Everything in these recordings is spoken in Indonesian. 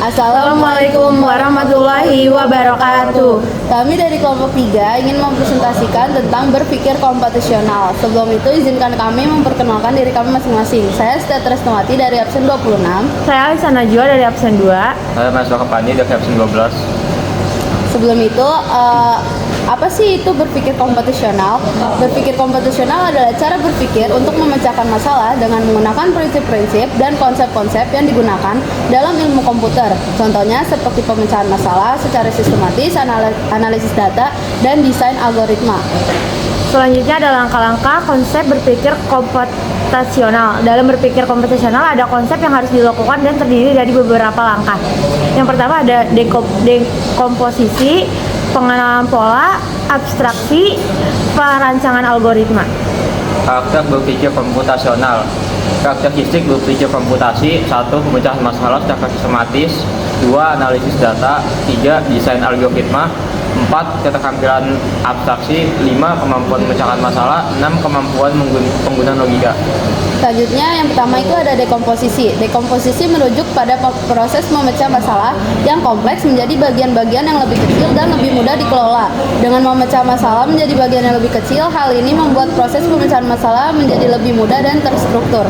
Assalamualaikum warahmatullahi wabarakatuh. Kami dari kelompok 3 ingin mempresentasikan tentang berpikir komputasional. Sebelum itu izinkan kami memperkenalkan diri kami masing-masing. Saya Setia Tresnawati dari absen 26. Saya Alisa Najwa dari absen 2. Saya Mahasiswa Kepani dari absen 12. Sebelum itu, apa sih itu berpikir komputasional? Berpikir komputasional adalah cara berpikir untuk memecahkan masalah dengan menggunakan prinsip-prinsip dan konsep-konsep yang digunakan dalam ilmu komputer. Contohnya seperti pemecahan masalah secara sistematis, analisis data, dan desain algoritma. Selanjutnya ada langkah-langkah konsep berpikir komputasional. Dalam berpikir komputasional ada konsep yang harus dilakukan dan terdiri dari beberapa langkah. Yang pertama ada dekomposisi, pengenalan pola, abstraksi, perancangan algoritma. Karakter berpikir komputasional. Karakteristik berpikir komputasi: 1. Pemecahan masalah secara sistematis. 2. Analisis data. 3. Desain algoritma. 4. Keterampilan abstraksi. 5. Kemampuan memecahkan masalah. 6. Kemampuan penggunaan logika. Selanjutnya yang pertama itu ada dekomposisi. Dekomposisi merujuk pada proses memecah masalah yang kompleks menjadi bagian-bagian yang lebih kecil dan lebih mudah dikelola. Dengan memecah masalah menjadi bagian yang lebih kecil, hal ini membuat proses pemecahan masalah menjadi lebih mudah dan terstruktur.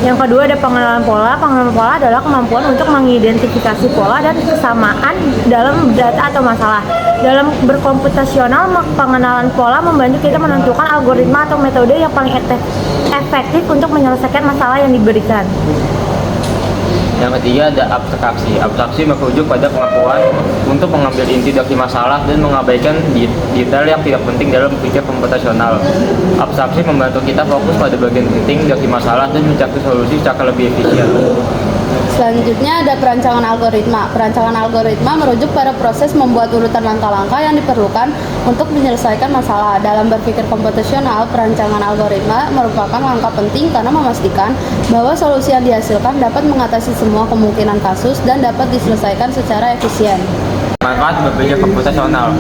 Yang kedua ada pengenalan pola. Pengenalan pola adalah kemampuan untuk mengidentifikasi pola dan kesamaan dalam data atau masalah. Dalam berkomputasional, pengenalan pola membantu kita menentukan algoritma atau metode yang paling efektif untuk menyelesaikan masalah yang diberikan. Yang ketiga ada abstraksi. Abstraksi merujuk pada kemampuan untuk mengambil inti dari masalah dan mengabaikan detail yang tidak penting dalam berpikir komputasional. Abstraksi membantu kita fokus pada bagian penting dari masalah dan mencari solusi secara lebih efisien. Selanjutnya ada perancangan algoritma. Perancangan algoritma merujuk pada proses membuat urutan langkah-langkah yang diperlukan untuk menyelesaikan masalah. Dalam berpikir komputasional, perancangan algoritma merupakan langkah penting karena memastikan bahwa solusi yang dihasilkan dapat mengatasi semua kemungkinan kasus dan dapat diselesaikan secara efisien. Manfaat berpikir komputasional.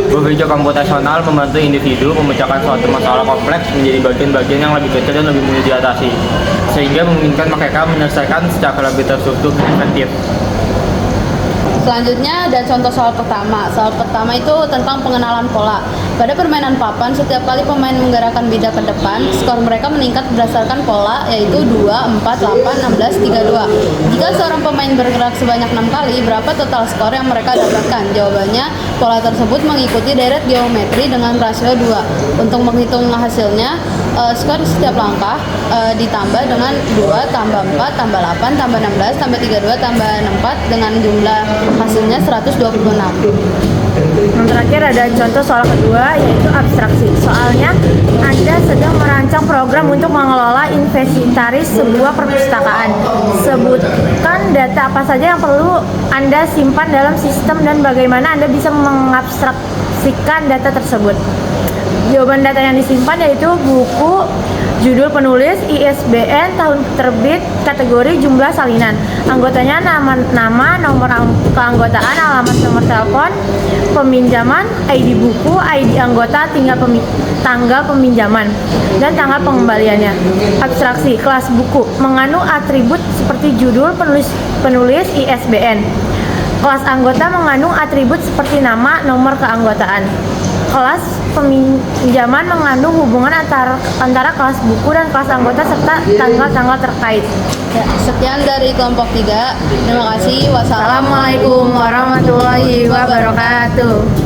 Berpikir komputasional membantu individu memecahkan suatu masalah kompleks menjadi bagian-bagian yang lebih kecil dan lebih mudah diatasi, sehingga memungkinkan mereka menyelesaikan secara lebih terstruktur dan efektif. Selanjutnya ada contoh soal pertama. Soal pertama itu tentang pengenalan pola. Pada permainan papan, setiap kali pemain menggerakkan bidak ke depan, skor mereka meningkat berdasarkan pola, yaitu 2, 4, 8, 16, 32. Jika seorang pemain bergerak sebanyak 6 kali, berapa total skor yang mereka dapatkan? Jawabannya, pola tersebut mengikuti deret geometri dengan rasio 2. Untuk menghitung hasilnya, skor setiap langkah ditambah dengan 2 tambah 4 tambah 8 tambah 16 tambah 32 tambah 64 dengan jumlah hasilnya 126. Yang terakhir ada contoh soal kedua, yaitu abstraksi. Soalnya Anda sedang merancang program untuk mengelola inventaris sebuah perpustakaan. Sebutkan data apa saja yang perlu Anda simpan dalam sistem dan bagaimana Anda bisa mengabstraksikan data tersebut. Jawaban data yang disimpan yaitu buku, judul penulis, ISBN, tahun terbit, kategori, jumlah salinan. Anggotanya nama, nomor keanggotaan, alamat, nomor telepon, peminjaman, ID buku, ID anggota, tanggal peminjaman, dan tanggal pengembaliannya. Abstraksi, kelas buku mengandung atribut seperti judul, penulis, ISBN. Kelas anggota mengandung atribut seperti nama, nomor keanggotaan. Kelas peminjaman mengandung hubungan antara kelas buku dan kelas anggota serta tanggal-tanggal terkait. Ya, sekian dari kelompok 3. Terima kasih. Wassalamualaikum Assalamualaikum warahmatullahi wabarakatuh.